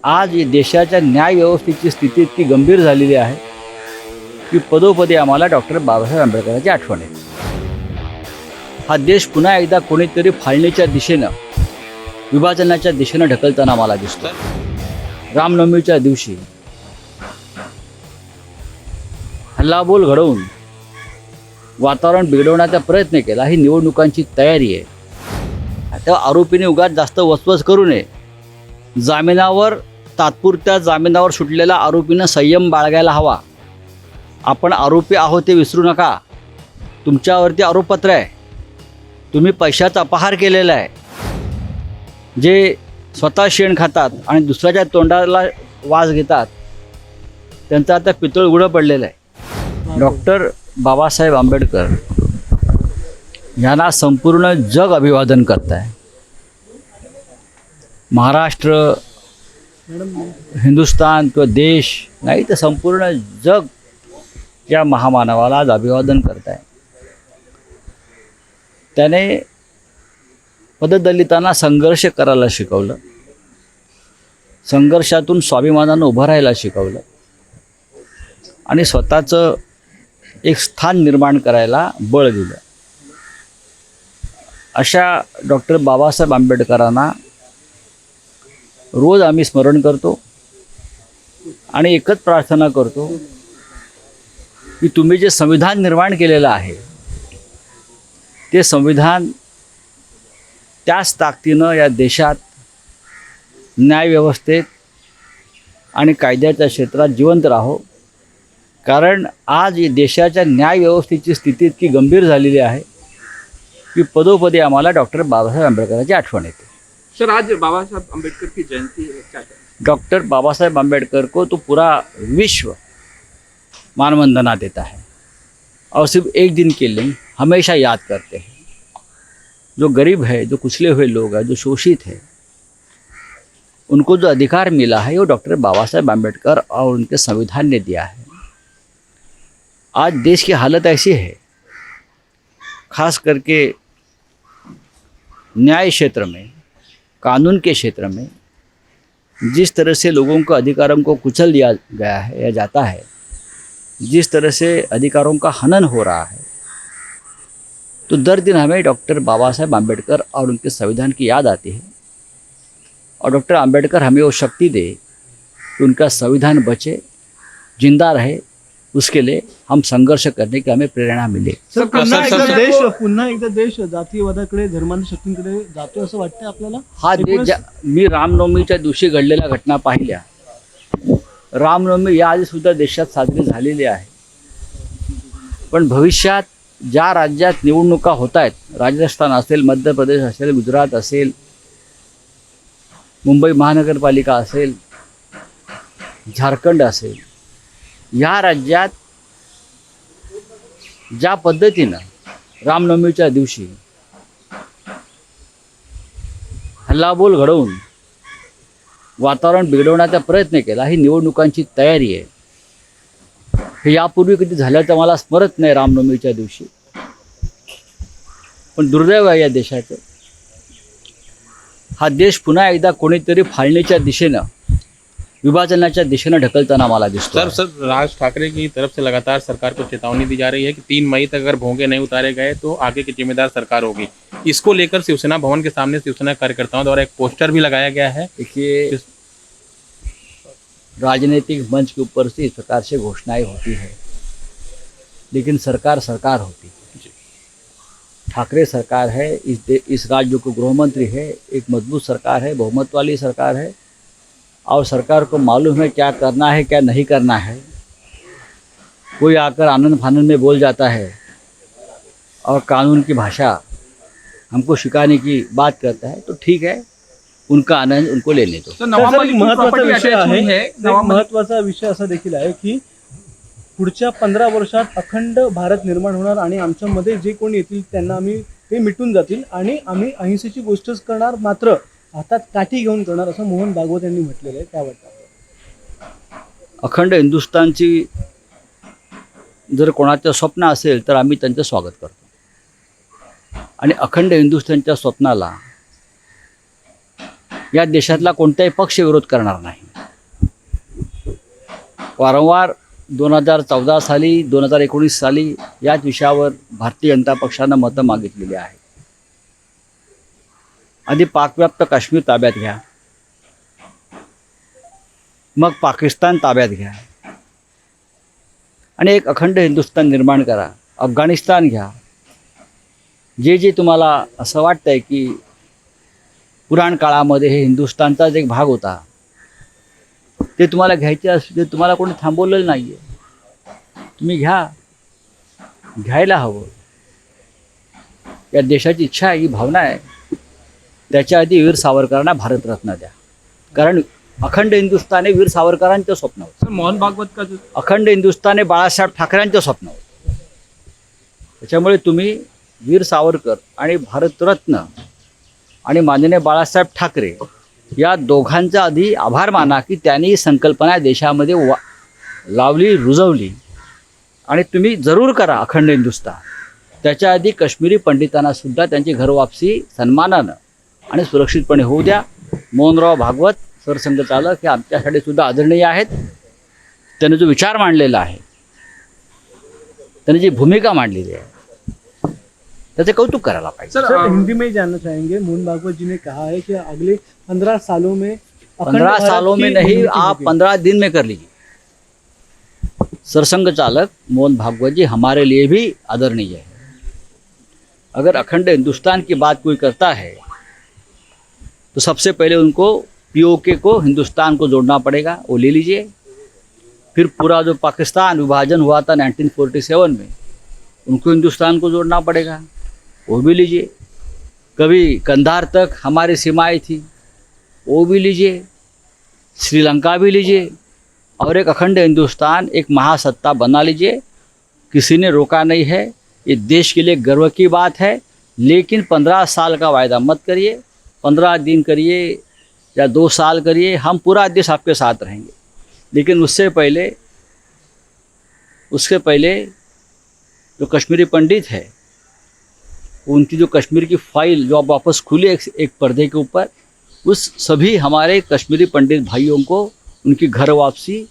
आज देशाच्या न्याय व्यवस्थेची स्थिती इतकी गंभीर झालेली आहे की पदोपदी आम्हाला डॉक्टर बाबासाहेब आंबेडकरांची आठवण येते. हा देश पुन्हा एकदा कोणीतरी फाळणीच्या दिशेनं, विभाजनाच्या दिशेनं ढकलताना मला दिसतो. रामनवमीच्या दिवशी हल्लाबोल घडवून वातावरण बिघडवण्याचा प्रयत्न केला. ही निवडणुकांची तयारी आहे. तेव्हा आरोपीने उगाच जास्त वसवस करू नये. जामिनावर, तात्पुरत्या जामिनावर सुटलेल्या आरोपीनं संयम बाळगायला हवा. आपण आरोपी आहोत ते विसरू नका. तुमच्यावरती आरोपपत्र आहे. तुम्ही पैशाचा अपहार केलेला आहे. जे स्वतः शेण खातात आणि दुसऱ्याच्या तोंडाला वास घेतात त्यांचं आता पितळ उघडं पडलेलं आहे. डॉक्टर बाबासाहेब आंबेडकर यांना संपूर्ण जग अभिवादन करत आहे. महाराष्ट्र, हिंदुस्तान किंवा देश नाही तर संपूर्ण जग या महामानवाला आज अभिवादन करत आहे. त्याने पददलितांना संघर्ष करायला शिकवलं. संघर्षातून स्वाभिमानानं उभं राहायला शिकवलं आणि स्वतःचं एक स्थान निर्माण करायला बळ दिलं. अशा डॉक्टर बाबासाहेब आंबेडकरांना रोज आम्ही स्मरण करतो आणि एकच प्रार्थना करतो की तुम्ही जे संविधान निर्माण केलेलं आहे ते संविधान त्याच ताकदीनं या देशात न्यायव्यवस्थेत आणि कायद्याच्या क्षेत्रात जिवंत राहो. कारण आज देशाच्या न्यायव्यवस्थेची स्थिती इतकी गंभीर झालेली आहे कि पदोपदी आम्हाला डॉक्टर बाबासाहेब आंबेडकरांची आठवण येते. सर, आज बाबा साहब अम्बेडकर की जयंती है, क्या कहें? डॉक्टर बाबासाहेब आंबेडकर को तो पूरा विश्व मानवंदना देता है और सिर्फ एक दिन के लिए हमेशा याद करते हैं. जो गरीब है, जो कुचले हुए लोग हैं, जो शोषित है, उनको जो अधिकार मिला है वो डॉक्टर बाबा साहेब आंबेडकर और उनके संविधान ने दिया है. आज देश की हालत ऐसी है, खास करके न्याय क्षेत्र में, कानून के क्षेत्र में जिस तरह से लोगों के अधिकारों को कुचल दिया गया है या जाता है, जिस तरह से अधिकारों का हनन हो रहा है, तो दर दिन हमें डॉक्टर बाबा साहेब आंबेडकर और उनके संविधान की याद आती है. और डॉक्टर आंबेडकर हमें वो शक्ति दे कि उनका संविधान बचे, जिंदा रहे. उसके लिए हम संघर्ष करने की हमें प्रेरणा मिले. सर, पुन्हा एकदा देश जातीयवादाकडे, धर्मांध शक्तींकडे जातो असं वाटतंय आपल्याला? हा देश मी रामनवमीच्या दिवशी घडलेल्या घटना पाहिल्या. रामनवमी याआधी सुद्धा देशात साजरी झालेली आहे. पण भविष्यात ज्या राज्यात निवडणुका होत आहेत, राजस्थान असेल, मध्य प्रदेश असेल, गुजरात असेल, मुंबई महानगरपालिका असेल, झारखंड असेल, या राज्यात ज्या पद्धतीनं रामनवमीच्या दिवशी हल्लाबोल घडवून वातावरण बिघडवण्याचा प्रयत्न केला. ही निवडणुकांची तयारी आहे. हे यापूर्वी कधी झाल्याचं मला स्मरत नाही रामनवमीच्या दिवशी. पण दुर्दैव आहे या देशाचं. हा देश पुन्हा एकदा कोणीतरी फाळणीच्या दिशेनं, विभाजनाच्या दिशेनं ढकलताना मला दिसतो. सर, राज ठाकरे की तरफ से लगातार सरकार को चेतावनी दी जा रही है कि 3 मई तक अगर भोंगे नहीं उतारे गए तो आगे की जिम्मेदार सरकार होगी. इसको लेकर शिवसेना भवन के सामने शिवसेना कार्यकर्ताओं द्वारा एक पोस्टर भी लगाया गया है. देखिए, राजनीतिक मंच के ऊपर से इस प्रकार से घोषणाएं होती है, लेकिन सरकार सरकार होती है. ठाकरे सरकार है, इस राज्य को गृहमंत्री है, एक मजबूत सरकार है, बहुमत वाली सरकार है और सरकार को मालूम है क्या करना है, क्या नहीं करना है. कोई आकर आनंद फानंद में बोल जाता है और कानून की भाषा हमको सिखाने की बात करता है, तो ठीक है, उनका आनंद उनको लेने दो. महत्वाचा विषय असा देखील आहे की पुढच्या 15 वर्षात अखंड भारत निर्माण होणार आणि आमच्यामध्ये जे कोणी येतील त्यांना आम्ही ते मिटून जातील आणि आम्ही अहिंसेची गोष्टच करणार, मात्र हातात काठी घेऊन करणार, असं मोहन भागवत यांनी म्हटलेलं आहे. काय वाटतं? अखंड हिंदुस्थानची जर कोणाचं स्वप्न असेल तर आम्ही त्यांचं स्वागत करतो. आणि अखंड हिंदुस्थानच्या स्वप्नाला या देशातला कोणताही पक्ष विरोध करणार नाही. वारंवार 2014 साली 2019 साली याच विषयावर भारतीय जनता पक्षानं मतं मागितलेली आहेत. आधी पाकव्याप्त काश्मीर ताब्यात घ्या, मग पाकिस्तान ताब्यात घ्या आणि एक अखंड हिंदुस्थान निर्माण करा. अफगाणिस्तान घ्या. जे जे तुम्हाला असं वाटतंय की पुराण काळामध्ये हे हिंदुस्थानचाच एक भाग होता, ते तुम्हाला घ्यायचे असते, तुम्हाला कोणी थांबवलेलं नाही आहे. तुम्ही घ्यायला हवं. या देशाची इच्छा आहे, ही भावना आहे. त्याच्या आधी वीर सावरकरांना भारतरत्न द्या, कारण अखंड हिंदुस्थान हे वीर सावरकरांचं स्वप्न होतं. सर मोहन भागवत का जो अखंड हिंदुस्थान हे बाळासाहेब ठाकरेंचं स्वप्न होतं. त्याच्यामुळे तुम्ही वीर सावरकर आणि भारतरत्न आणि माननीय बाळासाहेब ठाकरे या दोघांचा आधी आभार माना की त्यांनी ही संकल्पना देशामध्ये लावली, रुजवली. आणि तुम्ही जरूर करा अखंड हिंदुस्थान. त्याच्या आधी काश्मीरी पंडितांना सुद्धा त्यांची घरवापसी सन्मानानं आणि सुरक्षितपणे होऊ द्या. मोहनराव भागवत सरसंघचालक हे आमच्यासाठी सुद्धा आदरणीय आहेत. त्यांनी जो विचार मांडलेला आहे, त्यांनी जी भूमिका मांडलेली आहे, त्याचे कौतुक करायला पाहिजे. सर हिंदी में ही जानना चाहेंगे. मोहन भागवत जी ने कहा है कि अगले 15 सालों में 15 सालों में नहीं, आप 15 दिन में कर लीजिए. सरसंघ चालक मोहन भागवत जी हमारे लिए भी आदरणीय है. अगर अखंड हिंदुस्तान की बात कोई करता है तो सबसे पहले उनको पीओके को हिंदुस्तान को जोड़ना पड़ेगा, वो ले लीजिए. फिर पूरा जो पाकिस्तान विभाजन हुआ था 1947 में, उनको हिंदुस्तान को जोड़ना पड़ेगा, वो भी लीजिए. कभी कंधार तक हमारी सीमाएं थी, वो भी लीजिए. श्रीलंका भी लीजिए और एक अखंड हिंदुस्तान, एक महासत्ता बना लीजिए. किसी ने रोका नहीं है. ये देश के लिए गर्व की बात है. लेकिन 15 साल का वायदा मत करिए. 15 दिन करिए या 2 साल करिए, हम पूरा देश आपके साथ रहेंगे. लेकिन उसके पहले जो कश्मीरी पंडित है, उनकी जो कश्मीर की फाइल जो अब वापस खुली एक पर्दे के ऊपर, उस सभी हमारे कश्मीरी पंडित भाइयों को उनकी घर वापसी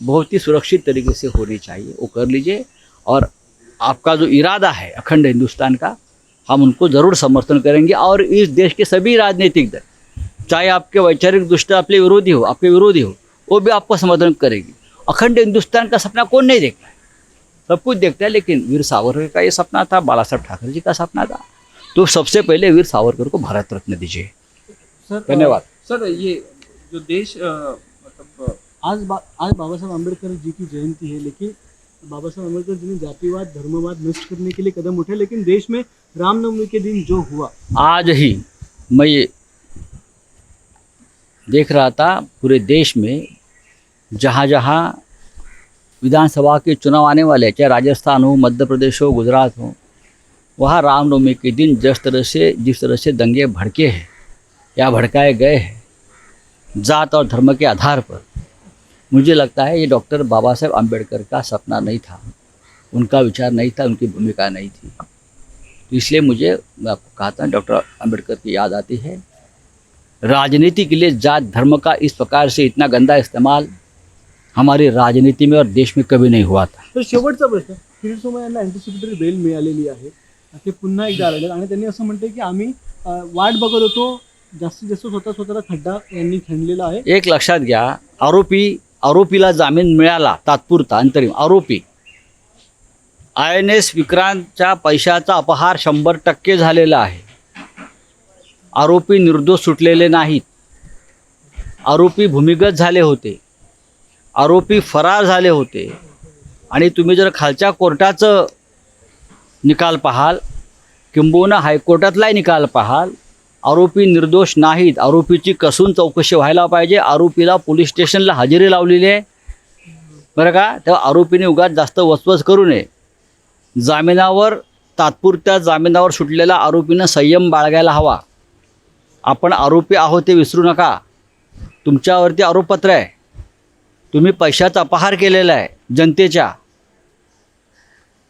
बहुत ही सुरक्षित तरीके से होनी चाहिए, वो कर लीजिए. और आपका जो इरादा है अखंड हिंदुस्तान का, हम उनको ज़रूर समर्थन करेंगे. और इस देश के सभी राजनीतिक दल, चाहे आपके वैचारिक दृष्टि आपके विरोधी हो, वो भी आपको समर्थन करेगी. अखंड हिंदुस्तान का सपना कौन नहीं देखता है, सब कुछ देखता है. लेकिन वीर सावरकर का ये सपना था, बालासाहेब ठाकरे जी का सपना था. तो सबसे पहले वीर सावरकर को भारत रत्न दीजिए. सर धन्यवाद. सर ये जो देश मतलब आज बाबा साहब आम्बेडकर जी की जयंती है, लेकिन बाबा साहब आम्बेडकर जी ने जातिवाद धर्मवाद नष्ट करने के लिए कदम उठाए. लेकिन देश में रामनवमी के दिन जो हुआ, आज ही मैं ये देख रहा था पूरे देश में जहाँ जहाँ विधानसभा के चुनाव आने वाले हैं, चाहे राजस्थान हो, मध्य प्रदेश हो, गुजरात हो, वहाँ रामनवमी के दिन जिस तरह से दंगे भड़के हैं या भड़काए गए हैं जात और धर्म के आधार पर, मुझे लगता है ये डॉक्टर बाबा साहेब आम्बेडकर का सपना नहीं था, उनका विचार नहीं था, उनकी भूमिका नहीं थी. तो इसलिए मैं आपको कहा था, डॉक्टर आम्बेडकर की याद आती है. राजनीति के लिए जात धर्म का इस प्रकार से इतना गंदा इस्तेमाल हमारी राजनीति में और देश में कभी नहीं हुआ था. तर शेवटचा प्रश्न, किरीट सोमय्या यांना अँटिसिपेटरी बेल मिळालेली आहे. ते पुन्हा एकदा आलेले आणि त्यांनी असं म्हणते की आम्ही वाट बघत होतो, जास्तीत जास्त स्वतःला खड्डा यांनी खणलेला आहे. एक लक्षात घ्या, आरोपीला जामीन मिळाला तात्पुरता अंतरिम. आरोपी INS विक्रांतच्या पैशाचा अपहार 100% झालेला आहे. आरोपी निर्दोष सुटलेले नाहीत. आरोपी भूमिगत झाले होते, आरोपी फरार झाले होते. आणि तुम्ही जर खालच्या कोर्टाचं निकाल पाहाल, किंबहुना हायकोर्टातलाही निकाल पाहाल, आरोपी निर्दोष नाहीत. आरोपीची कसून चौकशी व्हायला पाहिजे. आरोपीला पोलीस स्टेशनला हजेरी लावलेली आहे बरं का. तेव्हा आरोपीने उगाच जास्त वचवच करू नये. तात्पुरत्या जामिनावर सुटलेल्या आरोपीनं संयम बाळगायला हवा. आपण आरोपी आहोत ते विसरू नका. तुमच्यावरती आरोपपत्र आहे, तुम्ही पैशाचा अपहार केलेला आहे जनतेच्या.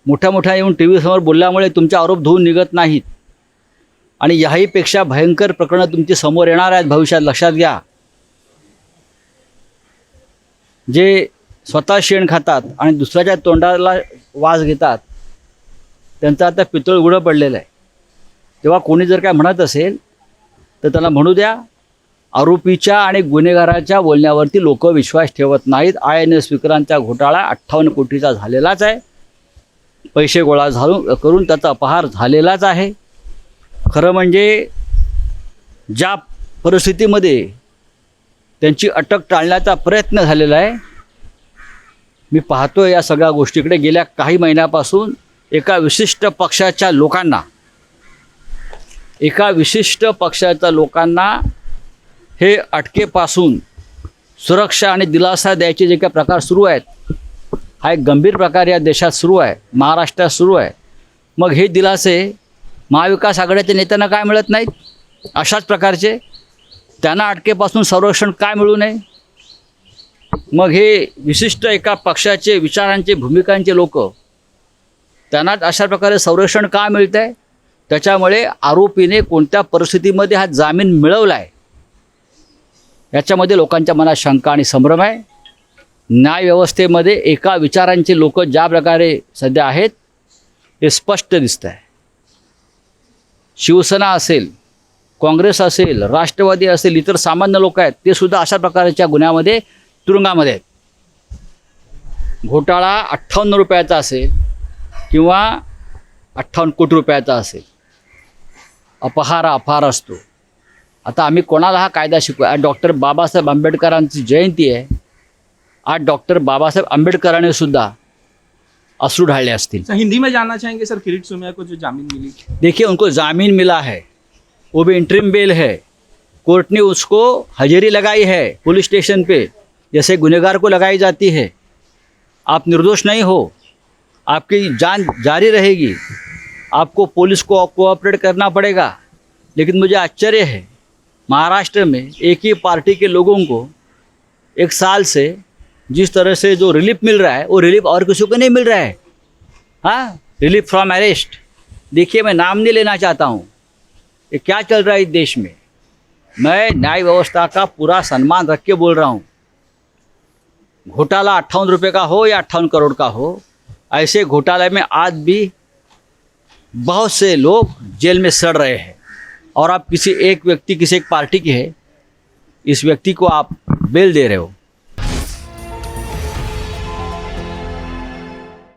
मोठ्या येऊन TV समोर बोलल्यामुळे तुमचे आरोप धुवून निघत नाहीत. आणि याहीपेक्षा भयंकर प्रकरणं तुमची समोर येणार आहेत भविष्यात, लक्षात घ्या. जे स्वतः शेण खातात आणि दुसऱ्याच्या तोंडाला वास घेतात, त्यांचं आता पितळ उघडं पडलेलं आहे. तेव्हा कोणी जर काय म्हणत असेल तर त्याला म्हणू द्या, आरोपीच्या आणि गुन्हेगाराच्या बोलण्यावरती लोक विश्वास ठेवत नाहीत. INS विक्रांतचा घोटाळा 58 कोटीचा झालेलाच आहे. पैसे गोळा करून त्याचा अपहार झालेलाच आहे. खरं म्हणजे ज्या परिस्थितीमध्ये त्यांची अटक टाळण्याचा प्रयत्न झालेला आहे, मी पाहतो या सगळ्या गोष्टीकडे. गेल्या काही महिन्यापासून एका विशिष्ट पक्षाच्या लोकांना हे अटकेपासून सुरक्षा आणि दिलासा द्यायचे जे काही प्रकार सुरू आहेत, हा एक गंभीर प्रकार या देशात सुरू आहे, महाराष्ट्रात सुरू आहे. मग हे दिलासे महाविकास आघाडीच्या नेत्यांना काय मिळत नाहीत? अशाच प्रकारचे त्यांना अटकेपासून संरक्षण काय मिळू नये? मग हे विशिष्ट एका पक्षाचे विचारांचे भूमिकांचे लोक, त्यांना अशा प्रकारे संरक्षण का मिळत आहे? त्याच्यामुळे आरोपीने कोणत्या परिस्थितीमध्ये हा जामीन मिळवला आहे याच्यामध्ये लोकांच्या मनात शंका आणि संभ्रम आहे. न्यायव्यवस्थेमध्ये एका विचारांचे लोक ज्या प्रकारे सध्या आहेत हे स्पष्ट दिसत आहे. शिवसेना असेल, काँग्रेस असेल, राष्ट्रवादी असेल, इतर सामान्य लोक आहेत, ते सुद्धा अशा प्रकारच्या गुन्ह्यामध्ये तुरुंगामध्ये आहेत. घोटाळा 58 रुपयाचा असेल किंवा 58 कोटी रुपयाचा असेल, अपहार हा अपहार असतो. आता आम्ही कोणाला हा कायदा शिकू? आज डॉक्टर बाबासाहेब आंबेडकरांची जयंती आहे. आज डॉक्टर बाबासाहेब आंबेडकरांनी सुद्धा अश्रू ढाळले असतील. सर, हिंदी में जानना चाहेंगे सर, किरीट सोमैया को जो जामीन मिली? देखिए, उनको जामीन मिला है, वो भी इंटरिम बेल है. कोर्ट ने उसको हाजिरी लगाई है पुलिस स्टेशन पे, जैसे गुनहगार को लगाई जाती है. आप निर्दोष नहीं हो, आपकी जान जारी रहेगी, आपको पुलिस को कोऑपरेट करना पड़ेगा. लेकिन मुझे आश्चर्य है, महाराष्ट्र में एक ही पार्टी के लोगों को 1 साल से जिस तरह से जो रिलीफ मिल रहा है, वो रिलीफ और किसी को नहीं मिल रहा है. हाँ, रिलीफ फ्रॉम अरेस्ट. देखिए, मैं नाम नहीं लेना चाहता हूँ. ये क्या चल रहा है इस देश में? मैं न्याय व्यवस्था का पूरा सम्मान रख के बोल रहा हूँ. घोटाला 58 रुपये का हो या 58 करोड़ का हो, ऐसे घोटाले में आज भी बहुत से लोग जेल में सड़ रहे हैं. और आप किसी एक व्यक्ति, किसी एक पार्टी के है, इस व्यक्ति को आप बेल दे रहे हो.